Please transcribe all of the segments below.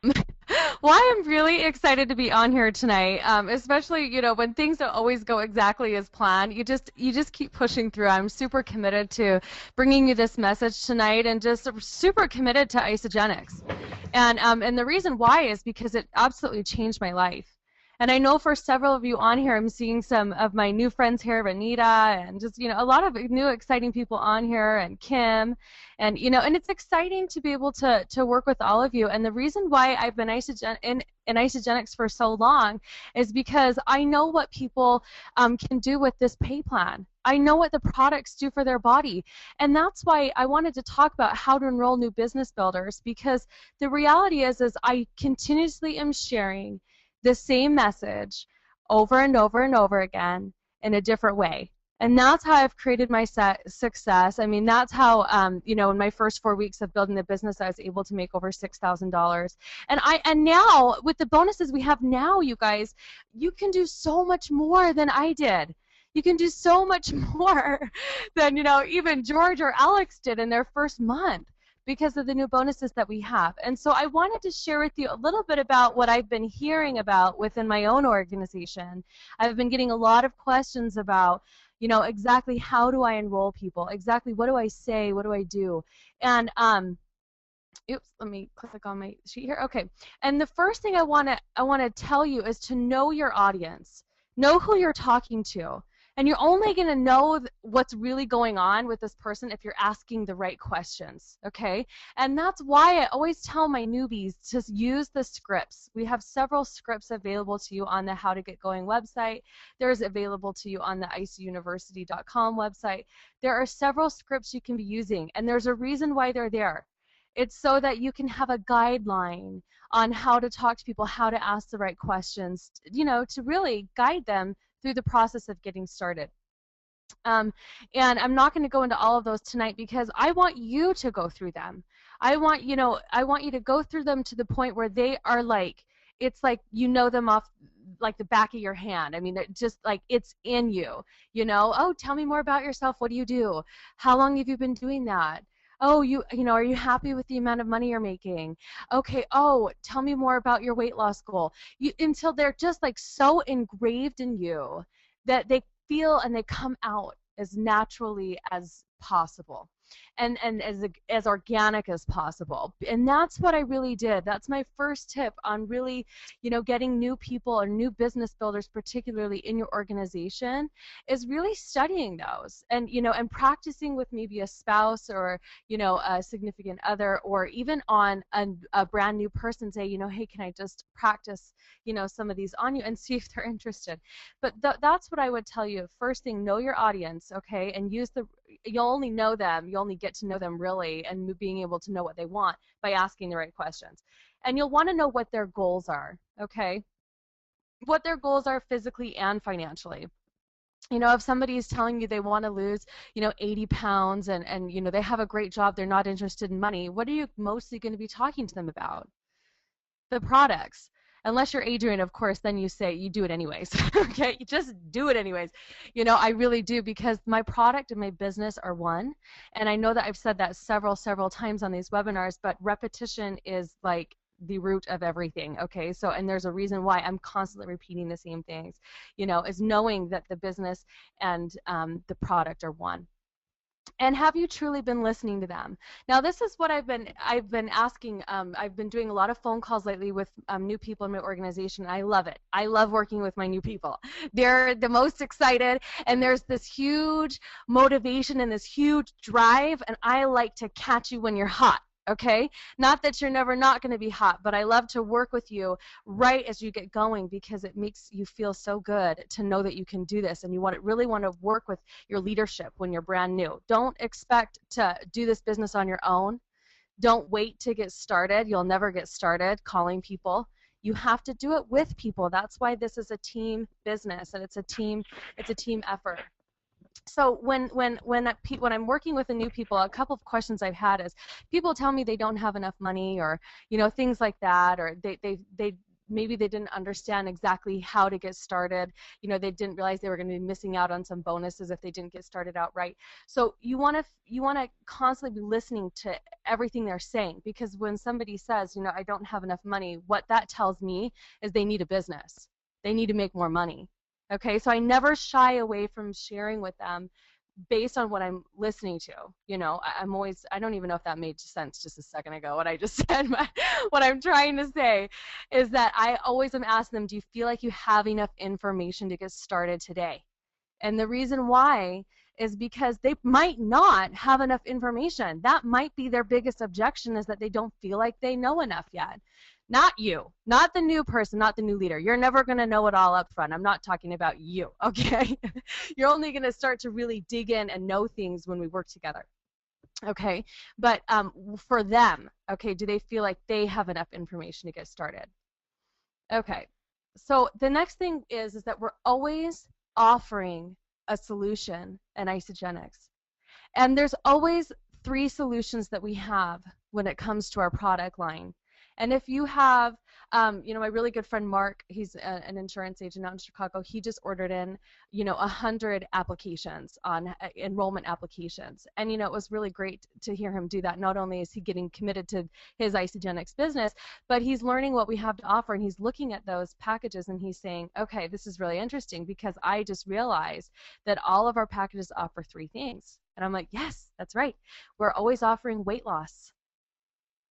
Well, I'm really excited to be on here tonight, especially, when things don't always go exactly as planned. You just keep pushing through. I'm super committed to bringing you this message tonight, and just super committed to Isagenix. And the reason why is because it absolutely changed my life. And I know for several of you on here, I'm seeing some of my new friends here, Anita, and just, a lot of new exciting people on here, and Kim. And it's exciting to be able to work with all of you. And the reason why I've been in Isagenix for so long is because I know what people can do with this pay plan. I know what the products do for their body. And that's why I wanted to talk about how to enroll new business builders, because the reality is I continuously am sharing the same message over and over and over again in a different way. And that's how I've created my success. I mean, that's how, in my first 4 weeks of building the business, I was able to make over $6,000. And now, with the bonuses we have now, you guys, you can do so much more than I did. You can do so much more than, even George or Alex did in their first month, because of the new bonuses that we have. And so I wanted to share with you a little bit about what I've been hearing about within my own organization. I've been getting a lot of questions about, exactly how do I enroll people? Exactly what do I say? What do I do? And oops, let me click on my sheet here. Okay. And the first thing I want to tell you is to know your audience. Know who you're talking to. And you're only going to know what's really going on with this person if you're asking the right questions, okay? And that's why I always tell my newbies to use the scripts. We have several scripts available to you on the How to Get Going website. There's available to you on the iceuniversity.com website. There are several scripts you can be using, and there's a reason why they're there. It's so that you can have a guideline on how to talk to people, how to ask the right questions, to really guide them through the process of getting started. And I'm not going to go into all of those tonight because I want you to go through them. I want you to go through them to the point where they are like, it's like you know them off like the back of your hand. I mean, they're just like it's in you. Oh, tell me more about yourself. What do you do? How long have you been doing that? Oh, are you happy with the amount of money you're making? Okay, oh, tell me more about your weight loss goal. Until they're just like so engraved in you that they feel and they come out as naturally as possible, and as organic as possible. And that's what I really did. That's my first tip on really, getting new people or new business builders, particularly in your organization, is really studying those and practicing with maybe a spouse or, a significant other, or even on a brand new person. Say, hey, can I just practice, some of these on you and see if they're interested. But that's what I would tell you. First thing, know your audience, okay, and you'll only know them, you only get to know them really, and being able to know what they want by asking the right questions. And you'll want to know what their goals are, okay? What their goals are physically and financially. If somebody is telling you they want to lose, 80 pounds and they have a great job, they're not interested in money, what are you mostly going to be talking to them about? The products. Unless you're Adrian, of course, then you say you do it anyways. Okay, you just do it anyways. I really do, because my product and my business are one. And I know that I've said that several times on these webinars, but repetition is like the root of everything. Okay, so, and there's a reason why I'm constantly repeating the same things, is knowing that the business and the product are one. And have you truly been listening to them? Now, this is what I've been asking. I've been doing a lot of phone calls lately with new people in my organization. I love it. I love working with my new people. They're the most excited, and there's this huge motivation and this huge drive, and I like to catch you when you're hot. Okay? Not that you're never not going to be hot, but I love to work with you right as you get going, because it makes you feel so good to know that you can do this, and you really want to work with your leadership when you're brand new. Don't expect to do this business on your own. Don't wait to get started. You'll never get started calling people. You have to do it with people. That's why this is a team business, and it's a team effort. So when I'm working with the new people, a couple of questions I've had is people tell me they don't have enough money, or things like that, or maybe they didn't understand exactly how to get started. They didn't realize they were going to be missing out on some bonuses if they didn't get started out right. So you want to constantly be listening to everything they're saying, because when somebody says, I don't have enough money, what that tells me is they need a business. They need to make more money. Okay, so I never shy away from sharing with them based on what I'm listening to. I'm always, I don't even know if that made sense just a second ago, what I just said, but what I'm trying to say is that I always am asking them, do you feel like you have enough information to get started today? And the reason why is because they might not have enough information. That might be their biggest objection, is that they don't feel like they know enough yet. Not you, not the new person, not the new leader. You're never going to know it all up front. I'm not talking about you, okay? You're only going to start to really dig in and know things when we work together, okay? But for them, okay, do they feel like they have enough information to get started? Okay, so the next thing is that we're always offering a solution in Isagenix. And there's always 3 solutions that we have when it comes to our product line. And if you have, my really good friend Mark, he's an insurance agent out in Chicago, he just ordered in, 100 applications on enrollment applications. And, it was really great to hear him do that. Not only is he getting committed to his Isagenix business, but he's learning what we have to offer, and he's looking at those packages and he's saying, okay, this is really interesting, because I just realized that all of our packages offer 3 things. And I'm like, yes, that's right. We're always offering weight loss.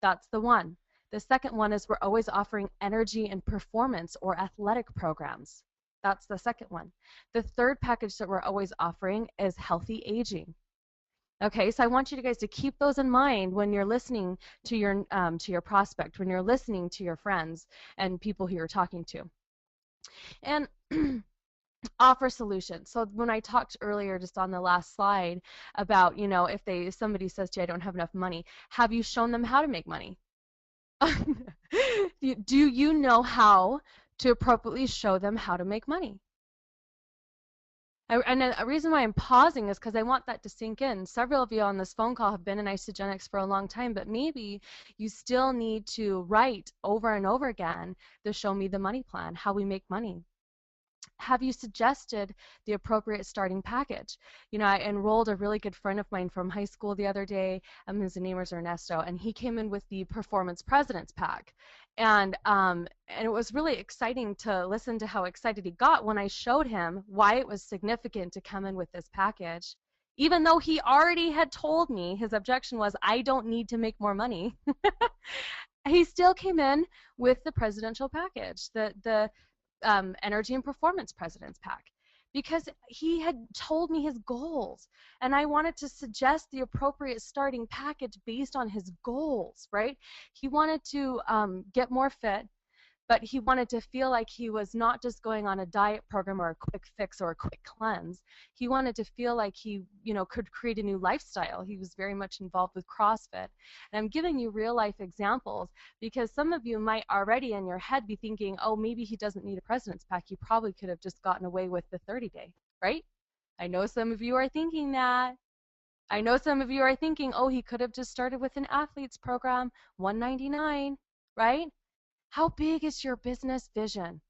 That's the one. The second one is we're always offering energy and performance or athletic programs. That's the second one. The third package that we're always offering is healthy aging. Okay, so I want you guys to keep those in mind when you're listening to your prospect, when you're listening to your friends and people who you're talking to. And offer solutions. So when I talked earlier, just on the last slide, about, if somebody says to you, I don't have enough money, have you shown them how to make money? Do you know how to appropriately show them how to make money? And a reason why I'm pausing is because I want that to sink in. Several of you on this phone call have been in Isagenix for a long time, but maybe you still need to write over and over again the Show Me the Money plan, how we make money. Have you suggested the appropriate starting package? I enrolled a really good friend of mine from high school the other day. His name was Ernesto, and he came in with the Performance President's Pack. And it was really exciting to listen to how excited he got when I showed him why it was significant to come in with this package. Even though he already had told me his objection was, I don't need to make more money. He still came in with the presidential package, the Energy and Performance President's Pack, because he had told me his goals, and I wanted to suggest the appropriate starting package based on his goals, right? He wanted to get more fit, but he wanted to feel like he was not just going on a diet program or a quick fix or a quick cleanse. He wanted to feel like he, could create a new lifestyle. He was very much involved with CrossFit. And I'm giving you real life examples because some of you might already in your head be thinking, oh, maybe he doesn't need a president's pack. He probably could have just gotten away with the 30-day, right? I know some of you are thinking that. I know some of you are thinking, oh, he could have just started with an athlete's program, $199, right? How big is your business vision?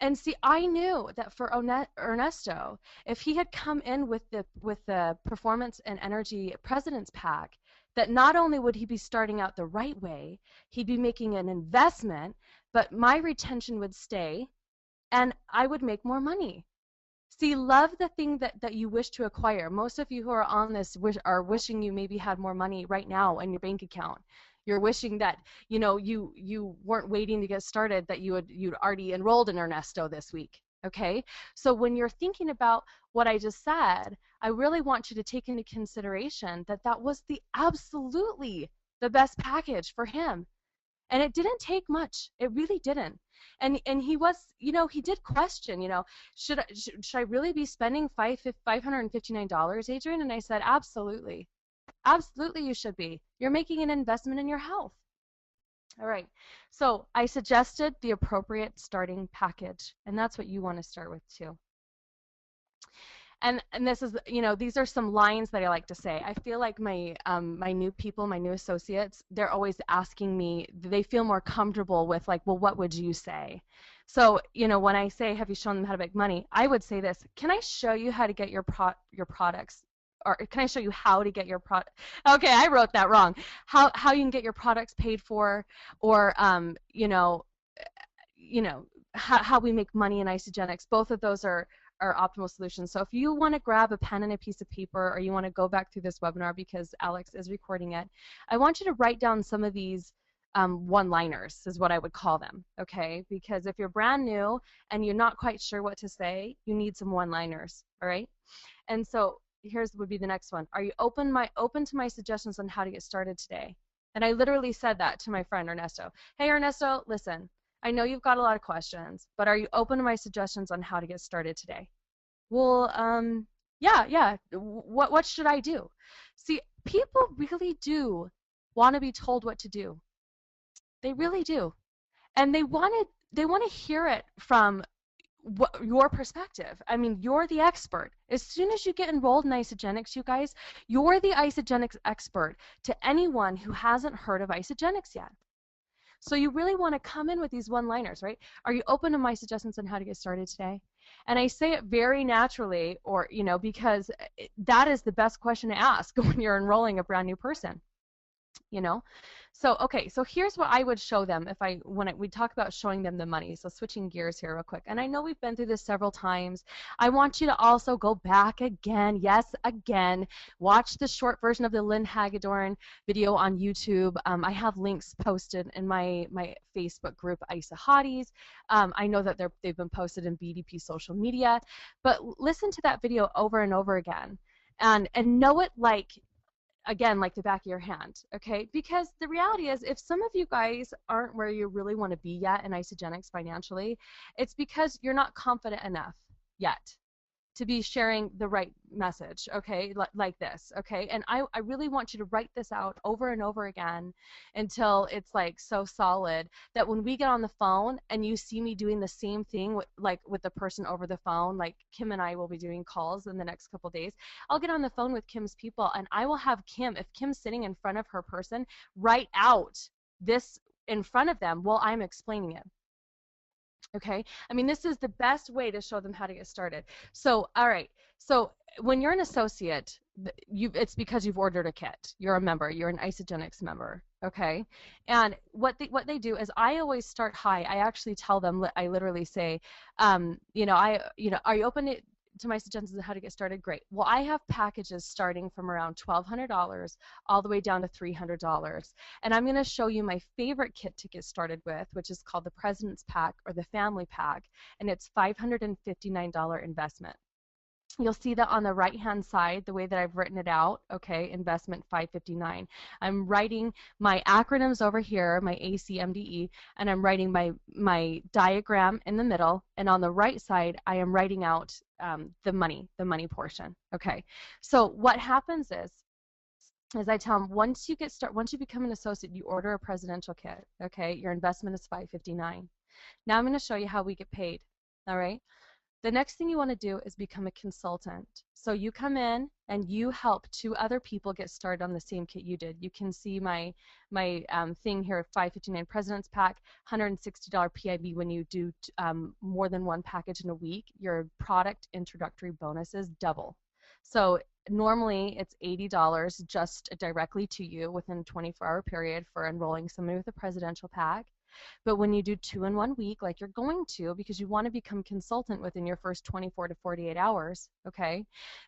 And see, I knew that for Ernesto, if he had come in with the Performance and Energy President's Pack, that not only would he be starting out the right way, he'd be making an investment, but my retention would stay, and I would make more money. See, love the thing that you wish to acquire. Most of you who are on this are wishing you maybe had more money right now in your bank account. You're wishing that, you weren't waiting to get started, that you'd already enrolled in Ernesto this week, okay? So when you're thinking about what I just said, I really want you to take into consideration that that was absolutely the best package for him. And it didn't take much. It really didn't. And he was, he did question, should I really be spending $559, Adrianne? And I said, absolutely. Absolutely you should be. You're making an investment in your health. All right. So I suggested the appropriate starting package, and that's what you want to start with too. And this is, you know, these are some lines that I like to say. I feel like my new people, my new associates, they're always asking me, they feel more comfortable with like, well, what would you say? So, you know, when I say, have you shown them how to make money? I would say this, can I show you how to get your products, or can I show you how to get your product? Okay, I wrote that wrong. How you can get your products paid for, or you know, how we make money in Isagenix. Both of those are optimal solutions. So if you want to grab a pen and a piece of paper, or you want to go back through this webinar because Alex is recording it, I want you to write down some of these one-liners is what I would call them, okay? Because if you're brand new and you're not quite sure what to say, you need some one-liners, all right? And so here's would be the next one. Are you open to my suggestions on how to get started today? And I literally said that to my friend Ernesto. Hey Ernesto, listen, I know you've got a lot of questions, but are you open to my suggestions on how to get started today? Well, yeah. What should I do? See, people really do want to be told what to do. They really do, and they want to hear it from your perspective. I mean, you're the expert. As soon as you get enrolled in Isagenix, you guys, you're the Isagenix expert to anyone who hasn't heard of Isagenix yet. So you really want to come in with these one-liners, right? Are you open to my suggestions on how to get started today? And I say it very naturally, or, you know, because that is the best question to ask when you're enrolling a brand new person, you know? So, okay, so here's what I would show them if we talk about showing them the money. So switching gears here real quick. And I know we've been through this several times. I want you to also go back again, yes, again, watch the short version of the Lynn Hagedorn video on YouTube. I have links posted in my Facebook group, Isa Hotties. I know that they've been posted in BDP social media, but listen to that video over and over again and know it like, again, like the back of your hand, okay? Because the reality is, if some of you guys aren't where you really want to be yet in Isagenix financially, it's because you're not confident enough yet to be sharing the right message, okay, like this, okay? And I really want you to write this out over and over again until it's like so solid that when we get on the phone and you see me doing the same thing with the person over the phone, like Kim and I will be doing calls in the next couple days, I'll get on the phone with Kim's people and I will have Kim, if Kim's sitting in front of her person, write out this in front of them while I'm explaining it. Okay, I mean, this is the best way to show them how to get started. So, all right, so when you're an associate, it's because you've ordered a kit. You're a member. You're an Isagenix member. Okay, and what they do is I always start high. I actually tell them, I literally say, are you open to my suggestions on how to get started? Great. Well, I have packages starting from around $1,200 all the way down to $300. And I'm going to show you my favorite kit to get started with, which is called the President's Pack or the Family Pack, and it's $559 investment. You'll see that on the right-hand side, the way that I've written it out, okay, investment 559. I'm writing my acronyms over here, my ACMDE, and I'm writing my diagram in the middle, and on the right side, I am writing out the money portion, okay? So what happens is I tell them, once you become an associate, you order a presidential kit, okay? Your investment is 559. Now I'm going to show you how we get paid, all right? The next thing you want to do is become a consultant. So you come in and you help 2 other people get started on the same kit you did. You can see my thing here, 559 President's Pack, $160 PIB when you do more than 1 package in a week. Your product introductory bonuses double. So normally it's $80 just directly to you within a 24-hour period for enrolling somebody with a presidential pack. But when you do 2 in 1 week, like you're going to, because you want to become consultant within your first 24 to 48 hours, okay,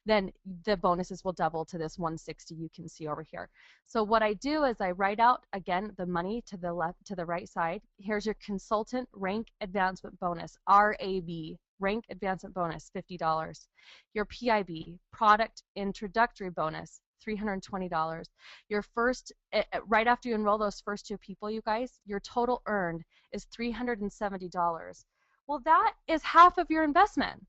then the bonuses will double to this 160 you can see over here. So what I do is I write out, again, the money to the left, to the right side. Here's your consultant rank advancement bonus, RAB, rank advancement bonus, $50. Your PIB, product introductory bonus, $320. Your first, right after you enroll those first 2 people, you guys, your total earned is $370. Well, that is half of your investment.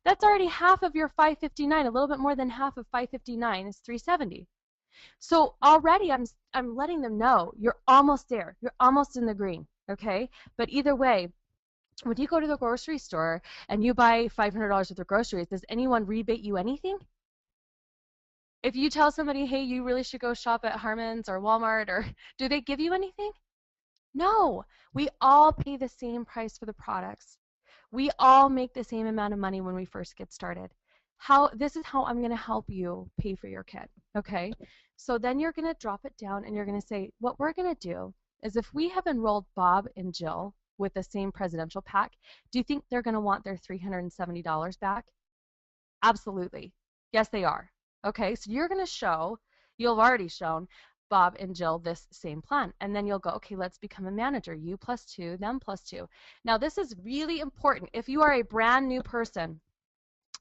That's already half of your 559. A little bit more than half of 559 is 370. So already I'm letting them know you're almost there. You're almost in the green, okay? But either way, When you go to the grocery store and you buy $500 worth of groceries, does anyone rebate you anything? If you tell somebody, hey, you really should go shop at Harmon's or Walmart, or do they give you anything? No. We all pay the same price for the products. We all make the same amount of money when we first get started. This is how I'm going to help you pay for your kit, okay? So then you're going to drop it down and you're going to say, what we're going to do is if we have enrolled Bob and Jill with the same presidential pack, do you think they're going to want their $370 back? Absolutely. Yes, they are. Okay, so you're going to show, you've already shown Bob and Jill this same plan. And then you'll go, okay, let's become a manager. You plus 2, them plus 2. Now, this is really important. If you are a brand new person,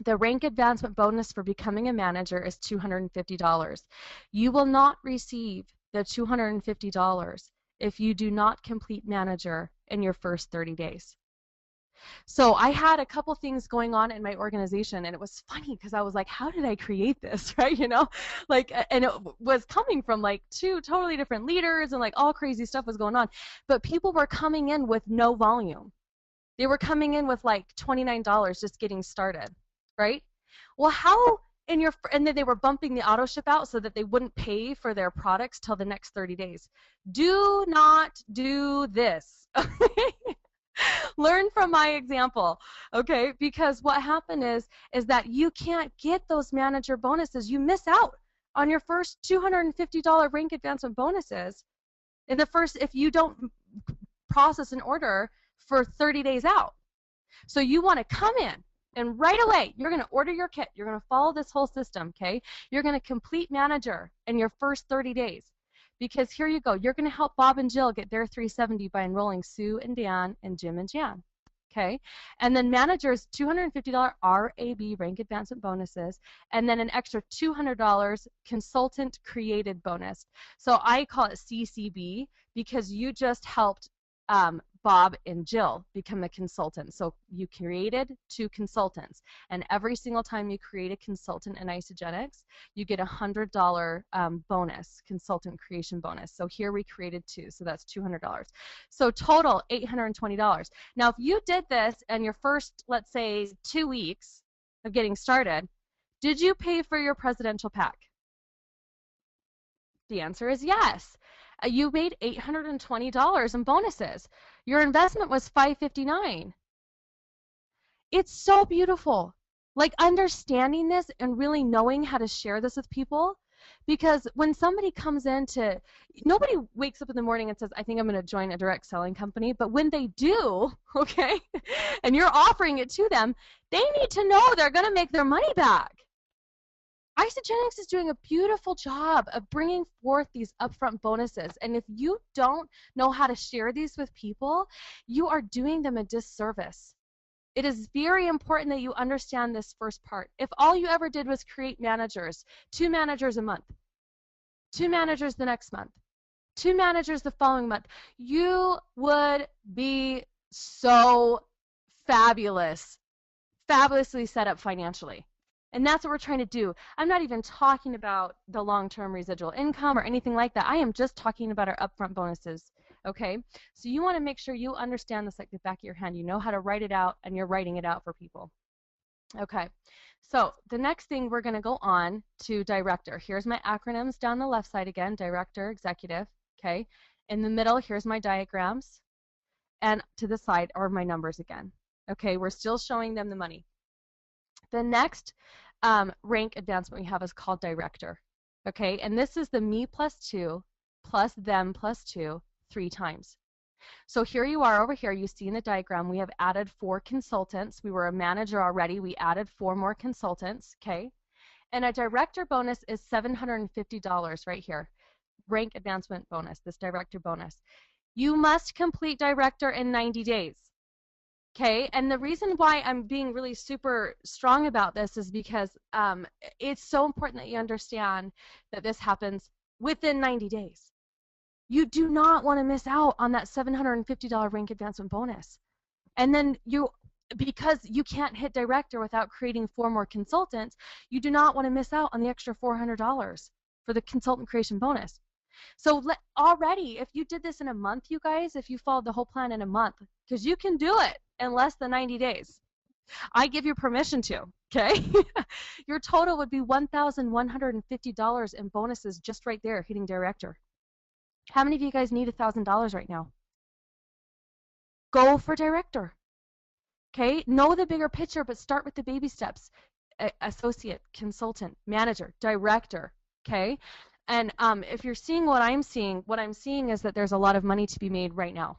the rank advancement bonus for becoming a manager is $250. You will not receive the $250 if you do not complete manager in your first 30 days. So I had a couple things going on in my organization, and it was funny because I was like, how did I create this, right? You know, like, and it was coming from like 2 totally different leaders, and like all crazy stuff was going on. But people were coming in with no volume. They were coming in with like $29 just getting started, right? Well, how and then they were bumping the auto ship out so that they wouldn't pay for their products till the next 30 days. Do not do this. Learn from my example, okay? Because what happened is that you can't get those manager bonuses. You miss out on your first $250 rank advancement bonuses in the first, if you don't process an order for 30 days out. So you want to come in and right away, you're going to order your kit. You're going to follow this whole system, okay? You're going to complete manager in your first 30 days. Because here you go, you're going to help Bob and Jill get their 370 by enrolling Sue and Dan and Jim and Jan, okay? And then managers, $250 RAB, rank advancement bonuses, and then an extra $200 consultant created bonus. So I call it CCB because you just helped Bob and Jill become a consultant. So you created 2 consultants, and every single time you create a consultant in Isagenix, you get a $100 bonus, consultant creation bonus. So here we created 2, so that's $200. So total $820. Now if you did this in your first, let's say, 2 weeks of getting started, did you pay for your presidential pack? The answer is yes. You made $820 in bonuses. Your investment was $559. It's so beautiful. Like understanding this and really knowing how to share this with people, because when somebody comes into, nobody wakes up in the morning and says, I think I'm going to join a direct selling company, but when they do, okay, and you're offering it to them, they need to know they're going to make their money back. Isagenix is doing a beautiful job of bringing forth these upfront bonuses, and if you don't know how to share these with people, you are doing them a disservice. It is very important that you understand this first part. If all you ever did was create managers, 2 managers a month, 2 managers the next month, 2 managers the following month, you would be so fabulously set up financially. And that's what we're trying to do. I'm not even talking about the long-term residual income or anything like that. I am just talking about our upfront bonuses, okay? So you want to make sure you understand this like the back of your hand. You know how to write it out, and you're writing it out for people. Okay, so the next thing we're going to go on to director. Here's my acronyms down the left side again, director, executive, okay? In the middle, here's my diagrams. And to the side are my numbers again. Okay, we're still showing them the money. The next rank advancement we have is called director, okay? And this is the me plus 2 plus them plus 2 3 times. So here you are over here. You see in the diagram we have added 4 consultants. We were a manager already. We added 4 more consultants, okay? And a director bonus is $750 right here. Rank advancement bonus, this director bonus. You must complete director in 90 days. Okay, and the reason why I'm being really super strong about this is because it's so important that you understand that this happens within 90 days. You do not want to miss out on that $750 rank advancement bonus. And then because you can't hit director without creating 4 more consultants, you do not want to miss out on the extra $400 for the consultant creation bonus. So already, if you did this in a month, you guys, if you followed the whole plan in a month, because you can do it in less than 90 days. I give you permission to, okay? Your total would be $1,150 in bonuses just right there, hitting director. How many of you guys need $1,000 right now? Go for director. Okay? Know the bigger picture, but start with the baby steps. Associate, consultant, manager, director. Okay? And if you're seeing what I'm seeing is that there's a lot of money to be made right now.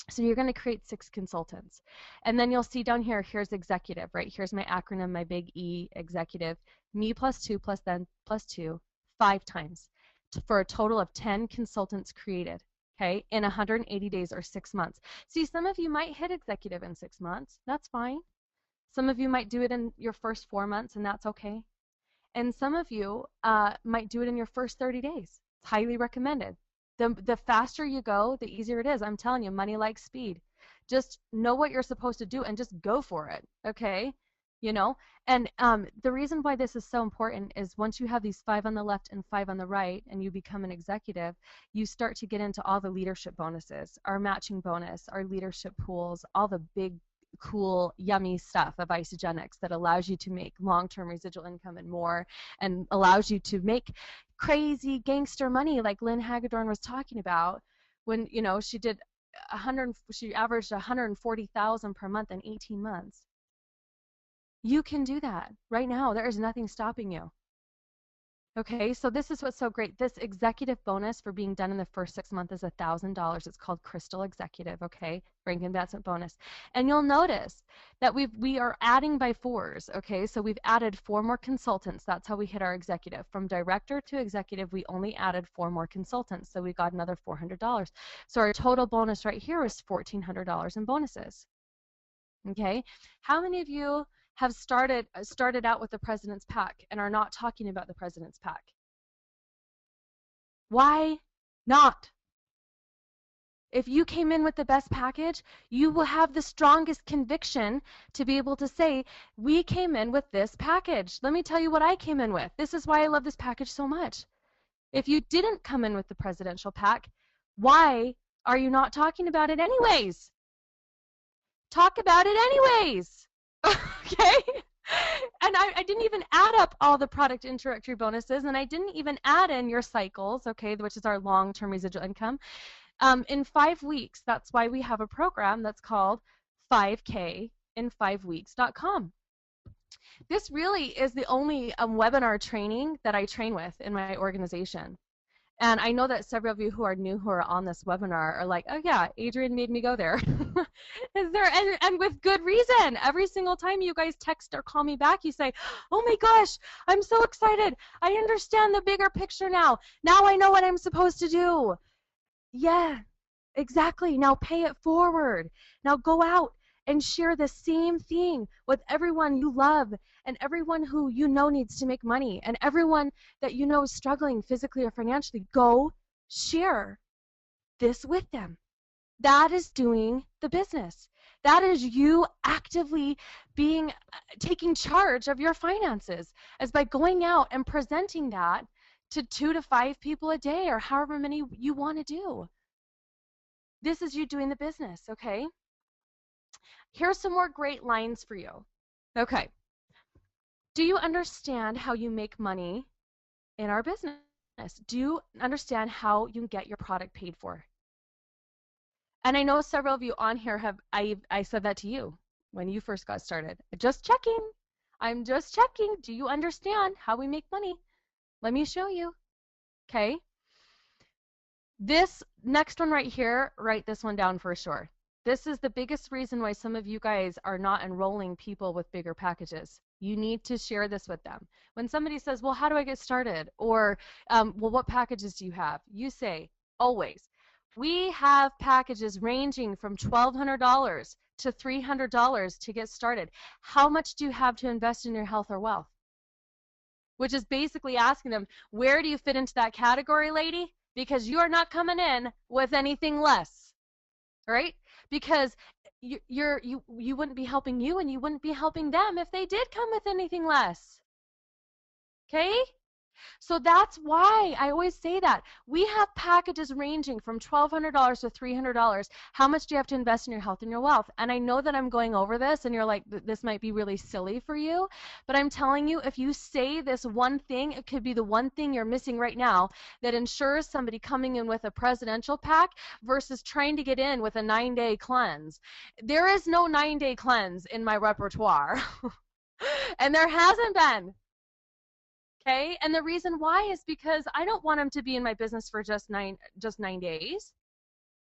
So you're going to create 6 consultants. And then you'll see down here, here's executive, right? Here's my acronym, my big E, executive. Me plus 2 plus then plus 2, 5 times for a total of 10 consultants created, okay, in 180 days or 6 months. See, some of you might hit executive in 6 months. That's fine. Some of you might do it in your first 4 months, and that's okay. And some of you might do it in your first 30 days. It's highly recommended. The faster you go, the easier it is. I'm telling you, money likes speed. Just know what you're supposed to do and just go for it, okay? You know? And the reason why this is so important is once you have these 5 on the left and 5 on the right and you become an executive, you start to get into all the leadership bonuses, our matching bonus, our leadership pools, all the big, cool, yummy stuff of Isagenix that allows you to make long-term residual income and more, and allows you to make crazy gangster money like Lynn Hagedorn was talking about when, you know, she averaged 140,000 per month in 18 months. You can do that right now. There is nothing stopping you. Okay, so this is what's so great. This executive bonus for being done in the first 6 months is $1,000. It's called Crystal Executive, okay? Rank investment bonus. And you'll notice that we are adding by 4s, okay? So we've added 4 more consultants. That's how we hit our executive. From director to executive, we only added 4 more consultants, so we got another $400. So our total bonus right here is $1,400 in bonuses, okay? How many of you have started out with the President's Pack and are not talking about the President's Pack? Why not? If you came in with the best package, you will have the strongest conviction to be able to say, we came in with this package. Let me tell you what I came in with. This is why I love this package so much. If you didn't come in with the Presidential Pack, why are you not talking about it anyways? Talk about it anyways. Okay? And I didn't even add up all the product introductory bonuses, and I didn't even add in your cycles, okay, which is our long-term residual income. In 5 weeks, that's why we have a program that's called 5K in 5weeks.com. This really is the only webinar training that I train with in my organization. And I know that several of you who are new who are on this webinar are like, oh yeah, Adrianne made me go there. And with good reason. Every single time you guys text or call me back, you say, oh my gosh, I'm so excited. I understand the bigger picture now. Now I know what I'm supposed to do. Yeah, exactly. Now pay it forward. Now go out and share the same thing with everyone you love and everyone who you know needs to make money and everyone that you know is struggling physically or financially. Go share this with them. That is doing the business. That is you actively taking charge of your finances, as by going out and presenting that to 2 to 5 people a day or however many you want to do. This is you doing the business, okay? Here's some more great lines for you. Okay. Do you understand how you make money in our business? Do you understand how you can get your product paid for? And I know several of you on here have, I said that to you when you first got started. Just checking. I'm just checking. Do you understand how we make money? Let me show you. Okay. This next one right here, write this one down for sure. This is the biggest reason why some of you guys are not enrolling people with bigger packages. You need to share this with them. When somebody says, well, how do I get started? Or, well, what packages do you have? You say, always, we have packages ranging from $1,200 to $300 to get started. How much do you have to invest in your health or wealth? Which is basically asking them, where do you fit into that category, lady? Because you are not coming in with anything less, right? Because you wouldn't be helping you and you wouldn't be helping them if they did come with anything less. Okay? So that's why I always say that. We have packages ranging from $1,200 to $300. How much do you have to invest in your health and your wealth? And I know that I'm going over this and you're like, this might be really silly for you. But I'm telling you, if you say this one thing, it could be the one thing you're missing right now that ensures somebody coming in with a presidential pack versus trying to get in with a 9-day cleanse. There is no 9-day cleanse in my repertoire. And there hasn't been. Okay, and the reason why is because I don't want them to be in my business for just 9 days.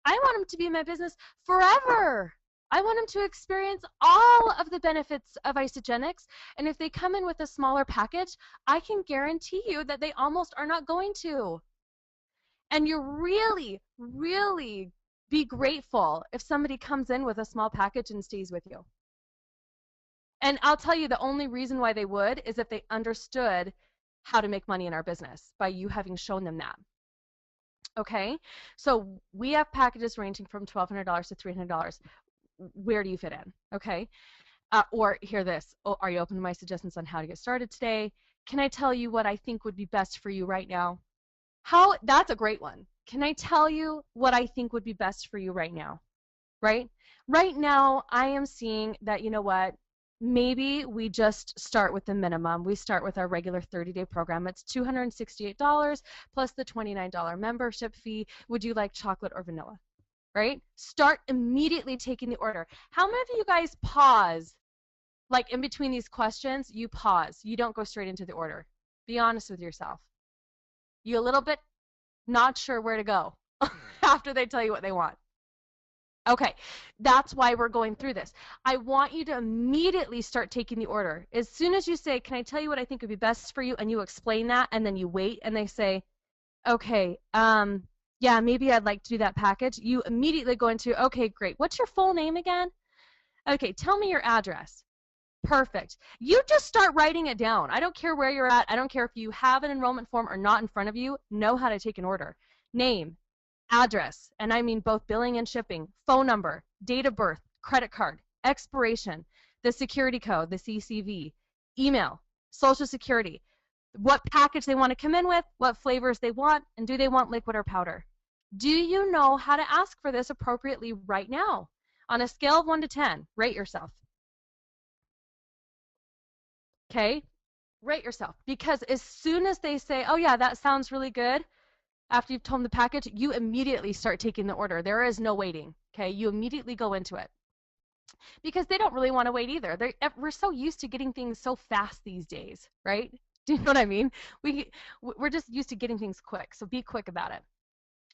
I want them to be in my business forever. I want them to experience all of the benefits of Isagenix, and if they come in with a smaller package, I can guarantee you that they almost are not going to. And you really, really be grateful if somebody comes in with a small package and stays with you. And I'll tell you, the only reason why they would is if they understood how to make money in our business by you having shown them that. Okay, so we have packages ranging from $1,200 to $300. Where do you fit in? Okay, or hear this. Oh, are you open to my suggestions on how to get started today? Can I tell you what I think would be best for you right now? That's a great one. Can I tell you what I think would be best for you right now? Right? Right now, I am seeing that, you know what? Maybe we just start with the minimum. We start with our regular 30-day program. It's $268 plus the $29 membership fee. Would you like chocolate or vanilla? Right? Start immediately taking the order. How many of you guys pause? Like in between these questions, you pause. You don't go straight into the order. Be honest with yourself. You a little bit not sure where to go after they tell you what they want. Okay, that's why we're going through this. I want you to immediately start taking the order. As soon as you say, can I tell you what I think would be best for you, and you explain that, and then you wait, and they say, okay, yeah, maybe I'd like to do that package. You immediately go into, okay, great. What's your full name again? Okay, tell me your address. Perfect. You just start writing it down. I don't care where you're at. I don't care if you have an enrollment form or not in front of you. Know how to take an order. Name, address, and I mean both billing and shipping, phone number, date of birth, credit card, expiration, the security code, the CCV, email, social security, what package they want to come in with, what flavors they want, and do they want liquid or powder? Do you know how to ask for this appropriately right now? On a scale of 1 to 10, rate yourself. Okay? Rate yourself. Because as soon as they say, oh yeah, that sounds really good, after you've told them the package, you immediately start taking the order. There is no waiting, okay? You immediately go into it. Because they don't really want to wait either. We're so used to getting things so fast these days, right? Do you know what I mean? We're just used to getting things quick, so be quick about it.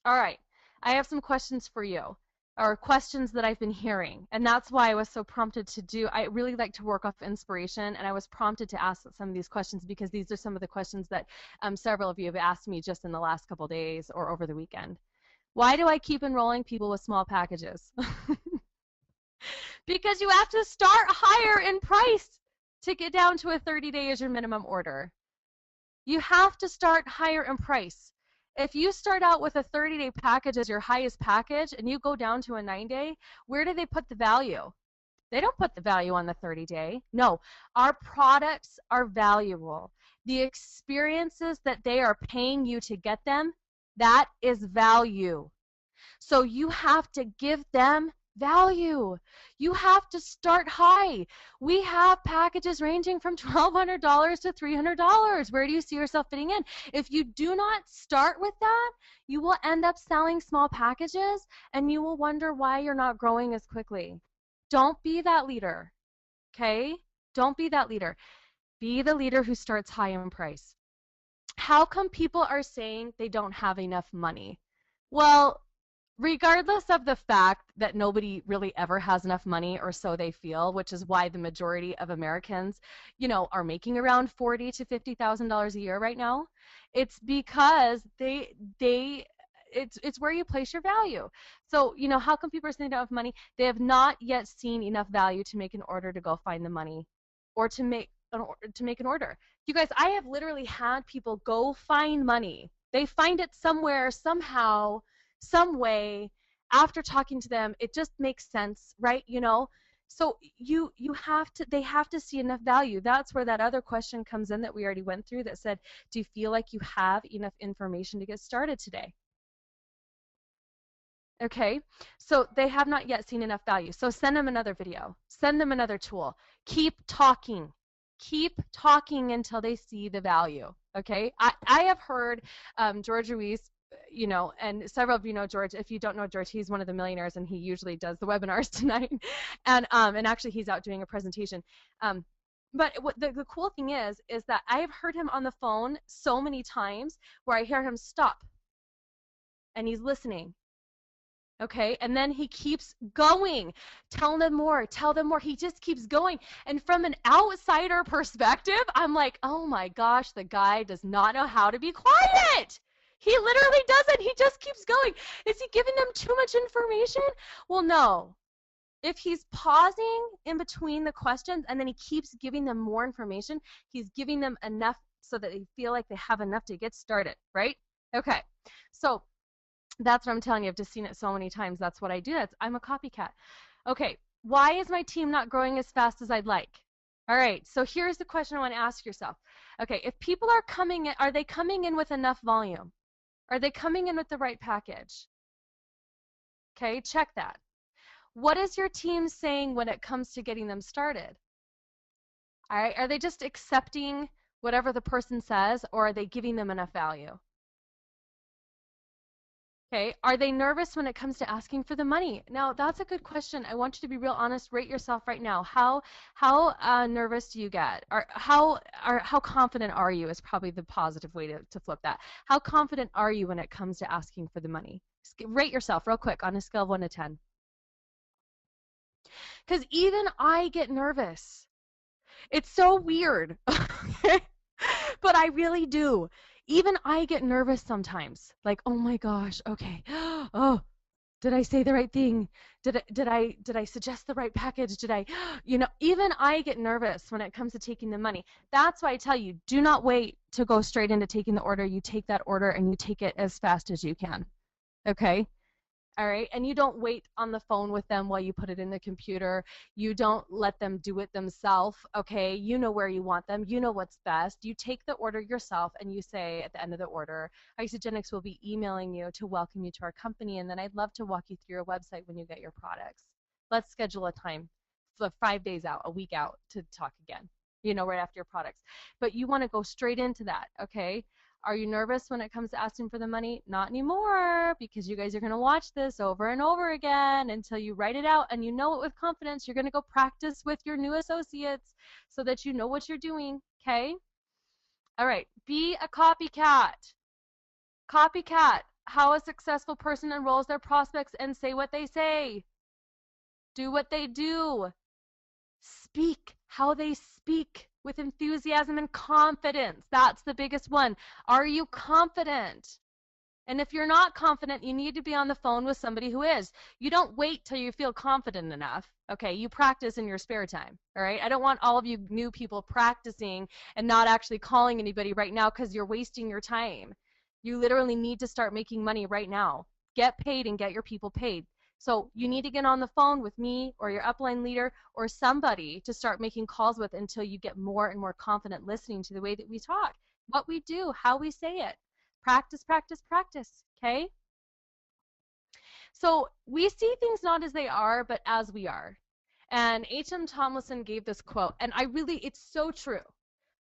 All right, I have some questions for you, or questions that I've been hearing, and that's why I was so prompted to do. I really like to work off inspiration, and I was prompted to ask some of these questions because these are some of the questions that several of you have asked me just in the last couple days or over the weekend. Why do I keep enrolling people with small packages? Because you have to start higher in price to get down to a 30-day as your minimum order. You have to start higher in price. If you start out with a 30-day package as your highest package and you go down to a 9-day, where do they put the value? They don't put the value on the 30-day. No, our products are valuable. The experiences that they are paying you to get them, that is value. So you have to give them value. You have to start high. We have packages ranging from $1,200 to $300. Where do you see yourself fitting in? If you do not start with that, you will end up selling small packages and you will wonder why you're not growing as quickly. Don't be that leader, okay? Don't be that leader. Be the leader who starts high in price. How come people are saying they don't have enough money? Well, regardless of the fact that nobody really ever has enough money, or so they feel, which is why the majority of Americans, you know, are making around $40,000 to $50,000 a year right now. It's because it's where you place your value. So, you know, how come people are saying they don't have money? They have not yet seen enough value to make an order to go find the money, or to make an order. You guys, I have literally had people go find money. They find it somewhere, somehow, some way. After talking to them, it just makes sense, right? You know, So they have to see enough value. That's where that other question comes in that we already went through that said, do you feel like you have enough information to get started today? Okay, so they have not yet seen enough value. So send them another video, send them another tool. Keep talking. Keep talking until they see the value. Okay, I have heard George Ruiz, you know, and several of you know George. If you don't know George, he's one of the millionaires, and he usually does the webinars tonight. And actually, he's out doing a presentation. But what the cool thing is that I have heard him on the phone so many times where I hear him stop, and he's listening. Okay, and then he keeps going. Tell them more, tell them more. He just keeps going. And from an outsider perspective, I'm like, oh my gosh, the guy does not know how to be quiet. He literally doesn't. He just keeps going. Is he giving them too much information? Well, no. If he's pausing in between the questions and then he keeps giving them more information, he's giving them enough so that they feel like they have enough to get started, right? Okay, so that's what I'm telling you. I've just seen it so many times. That's what I do. I'm a copycat. Okay, why is my team not growing as fast as I'd like? All right, so here's the question I want to ask yourself. Okay, if people are coming in, are they coming in with enough volume? Are they coming in with the right package? Okay, check that. What is your team saying when it comes to getting them started? All right, are they just accepting whatever the person says, or are they giving them enough value? Okay, are they nervous when it comes to asking for the money? Now, that's a good question. I want you to be real honest. Rate yourself right now. How nervous do you get? Or how confident are you is probably the positive way to flip that. How confident are you when it comes to asking for the money? Rate yourself real quick on a scale of 1 to 10. Because even I get nervous. It's so weird. But I really do. Even I get nervous sometimes. Like, oh my gosh, okay. Oh, did I say the right thing? Did I suggest the right package? Did I, you know, even I get nervous when it comes to taking the money. That's why I tell you, do not wait to go straight into taking the order. You take that order and you take it as fast as you can. Okay? All right, and you don't wait on the phone with them while you put it in the computer. You don't let them do it themselves, okay? You know where you want them. You know what's best. You take the order yourself and you say at the end of the order, Isagenix will be emailing you to welcome you to our company, and then I'd love to walk you through your website when you get your products. Let's schedule a time, 5 days out, a week out to talk again, you know, right after your products. But you want to go straight into that, okay? Are you nervous when it comes to asking for the money? Not anymore, because you guys are going to watch this over and over again until you write it out and you know it with confidence. You're going to go practice with your new associates so that you know what you're doing, okay? All right, be a copycat. Copycat, how a successful person enrolls their prospects and say what they say. Do what they do. Speak how they speak. With enthusiasm and confidence. That's the biggest one. Are you confident? And if you're not confident, you need to be on the phone with somebody who is. You don't wait till you feel confident enough. Okay, you practice in your spare time. All right, I don't want all of you new people practicing and not actually calling anybody right now because you're wasting your time. You literally need to start making money right now. Get paid and get your people paid. So you need to get on the phone with me or your upline leader or somebody to start making calls with until you get more and more confident listening to the way that we talk, what we do, how we say it. Practice, practice, practice, okay? So we see things not as they are, but as we are. And H.M. Tomlinson gave this quote, and it's so true,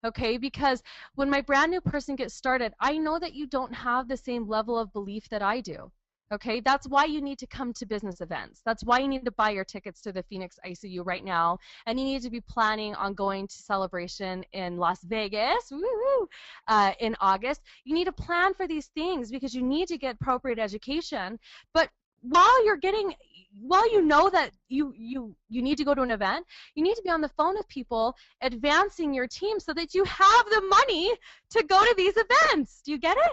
okay? Because when my brand new person gets started, I know that you don't have the same level of belief that I do. Okay, that's why you need to come to business events. That's why you need to buy your tickets to the Phoenix ICU right now. And you need to be planning on going to Celebration in Las Vegas in August. You need to plan for these things because you need to get appropriate education. But while you know that you need to go to an event, you need to be on the phone with people advancing your team so that you have the money to go to these events. Do you get it?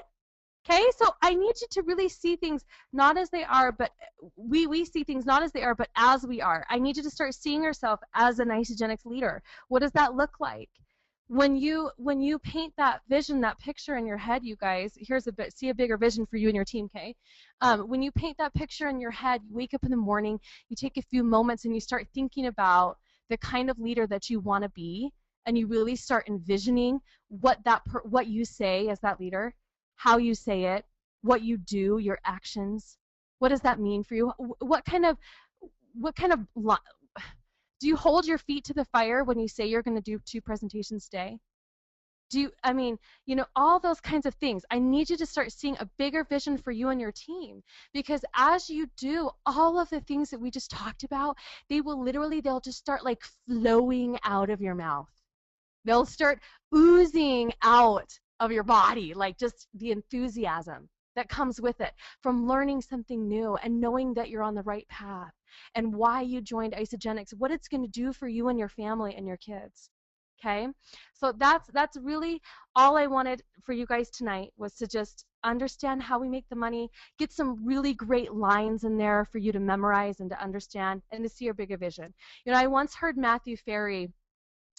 Okay, so I need you to really see things not as they are, but we see things not as they are, but as we are. I need you to start seeing yourself as an Isagenix leader. What does that look like? when you paint that vision, that picture in your head, you guys, see a bigger vision for you and your team, okay? When you paint that picture in your head, you wake up in the morning, you take a few moments and you start thinking about the kind of leader that you want to be, and you really start envisioning what you say as that leader, how you say it, what you do, your actions. What does that mean for you? What kind of do you hold your feet to the fire when you say you're going to do 2 presentations a day? I mean, all those kinds of things. I need you to start seeing a bigger vision for you and your team, because as you do all of the things that we just talked about, they'll just start like flowing out of your mouth. They'll start oozing out of your body, like just the enthusiasm that comes with it from learning something new and knowing that you're on the right path and why you joined Isagenix, what it's going to do for you and your family and your kids. Okay? So that's really all I wanted for you guys tonight, was to just understand how we make the money, get some really great lines in there for you to memorize and to understand and to see your bigger vision. I once heard Matthew Ferry.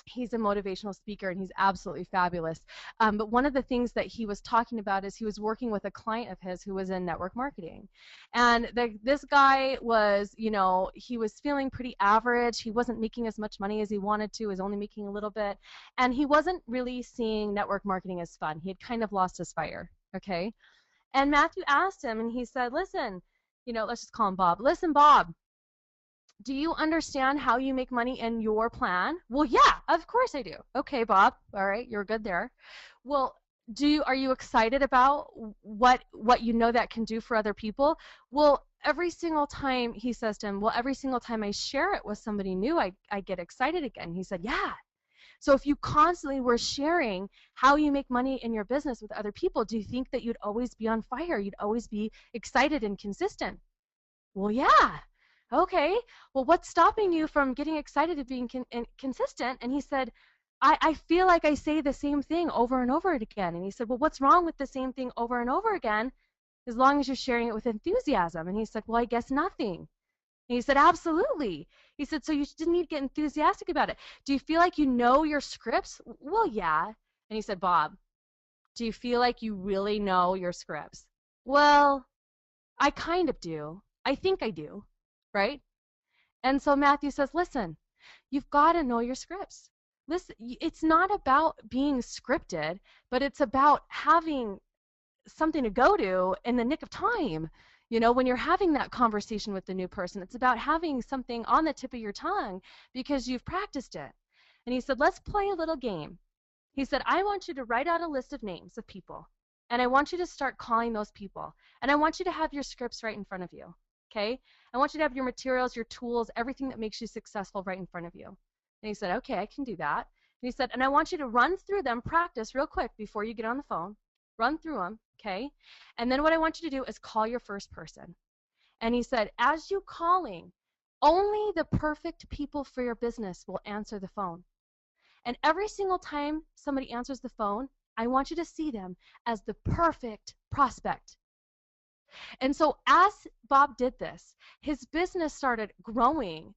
He's a motivational speaker and he's absolutely fabulous. But one of the things that he was talking about is he was working with a client of his who was in network marketing. And this guy was, he was feeling pretty average. He wasn't making as much money as he wanted to, he was only making a little bit. And he wasn't really seeing network marketing as fun. He had kind of lost his fire, okay? And Matthew asked him and he said, listen, let's just call him Bob. Listen, Bob, do you understand how you make money in your plan? Well, yeah, of course I do. Okay, Bob. All right, you're good there. Well, are you excited about what you know that can do for other people? Well, every single time, he says to him, well, every single time I share it with somebody new, I get excited again. He said, yeah. So if you constantly were sharing how you make money in your business with other people, do you think that you'd always be on fire? You'd always be excited and consistent? Well, yeah. Okay, well, what's stopping you from getting excited and being consistent? And he said, I feel like I say the same thing over and over again. And he said, well, what's wrong with the same thing over and over again, as long as you're sharing it with enthusiasm? And he said, well, I guess nothing. And he said, absolutely. He said, so you didn't need to get enthusiastic about it. Do you feel like you know your scripts? Well, yeah. And he said, Bob, do you feel like you really know your scripts? Well, I kind of do. I think I do. Right? And so Matthew says, listen, you've got to know your scripts. Listen, it's not about being scripted, but it's about having something to go to in the nick of time. When you're having that conversation with the new person, it's about having something on the tip of your tongue because you've practiced it. And he said, let's play a little game. He said, I want you to write out a list of names of people, and I want you to start calling those people, and I want you to have your scripts right in front of you. Okay? I want you to have your materials, your tools, everything that makes you successful right in front of you. And he said, okay, I can do that. And he said, and I want you to run through them, practice real quick before you get on the phone. Run through them, okay? And then what I want you to do is call your first person. And he said, as you calling, only the perfect people for your business will answer the phone. And every single time somebody answers the phone, I want you to see them as the perfect prospect. And so as Bob did this, his business started growing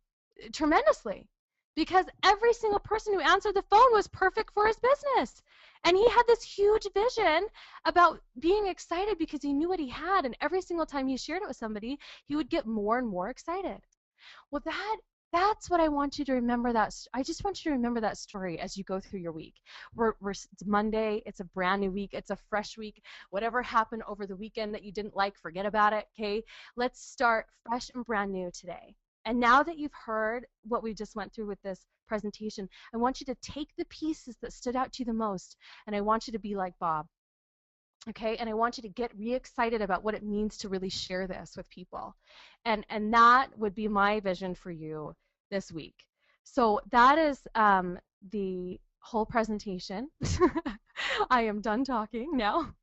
tremendously because every single person who answered the phone was perfect for his business. And he had this huge vision about being excited because he knew what he had, and every single time he shared it with somebody, he would get more and more excited. Well, that's what I want you to remember. I just want you to remember that story as you go through your week. It's Monday. It's a brand new week. It's a fresh week. Whatever happened over the weekend that you didn't like, forget about it, okay? Let's start fresh and brand new today. And now that you've heard what we just went through with this presentation, I want you to take the pieces that stood out to you the most, and I want you to be like Bob. Okay, and I want you to get re-excited about what it means to really share this with people. And that would be my vision for you this week. So that is the whole presentation. I am done talking now.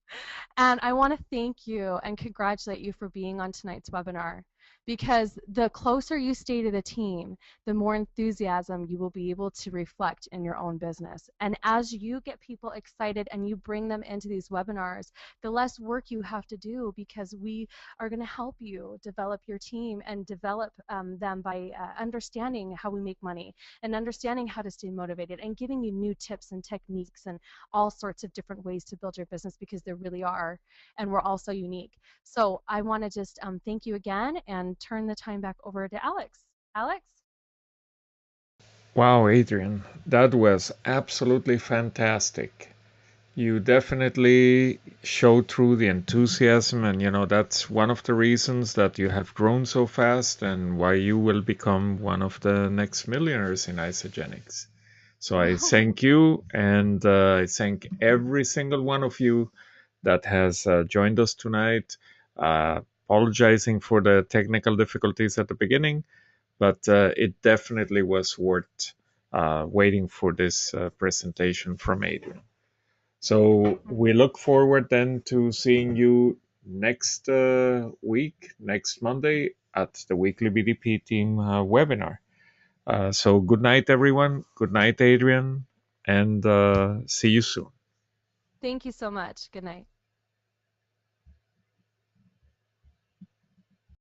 And I want to thank you and congratulate you for being on tonight's webinar, because the closer you stay to the team, the more enthusiasm you will be able to reflect in your own business. And as you get people excited and you bring them into these webinars, the less work you have to do, because we are going to help you develop your team and develop them by understanding how we make money and understanding how to stay motivated and giving you new tips and techniques and all sorts of different ways to build your business, because there really are, and we're all so unique. So I want to just thank you again and turn the time back over to Alex. Alex? Wow, Adrian, that was absolutely fantastic. You definitely showed through the enthusiasm, and that's one of the reasons that you have grown so fast and why you will become one of the next millionaires in Isagenix. So I thank you, and I thank every single one of you that has joined us tonight. Apologizing for the technical difficulties at the beginning, but it definitely was worth waiting for this presentation from Adrian. So we look forward then to seeing you next week, next Monday, at the weekly BDP team webinar. So good night, everyone. Good night, Adrian, and see you soon. Thank you so much. Good night.